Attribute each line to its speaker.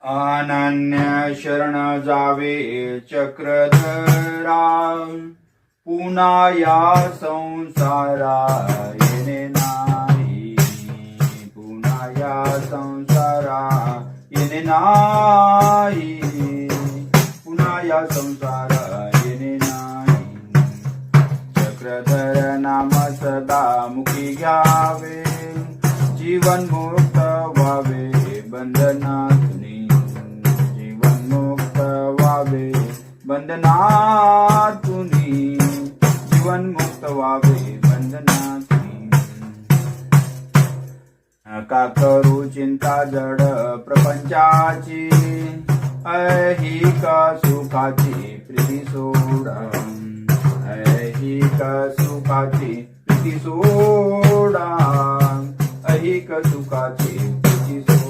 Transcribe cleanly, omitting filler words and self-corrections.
Speaker 1: अनन्य शरण जावे चक्रधरा, पुन्हा या संसारा येणे नाही, पुन्हा या संसारा येणे नाही, पुन्हा या संसारा येणे नाही. चक्रधर नाम सदा मुखी घ्यावे, जीवन मुक्त व्हावे बंधनातुनी, जीवन मुक्त व्हावे बंधनातुनी, जीवन मुक्त व्हावे बंधनातुनी. नका करू चिंता जड प्रपंचाची, ऐहिक सुखाची प्रीती सोडा, ऐहिक सुखाची प्रीती सोडा, ऐहिक सुखाची प्रीती सोडा.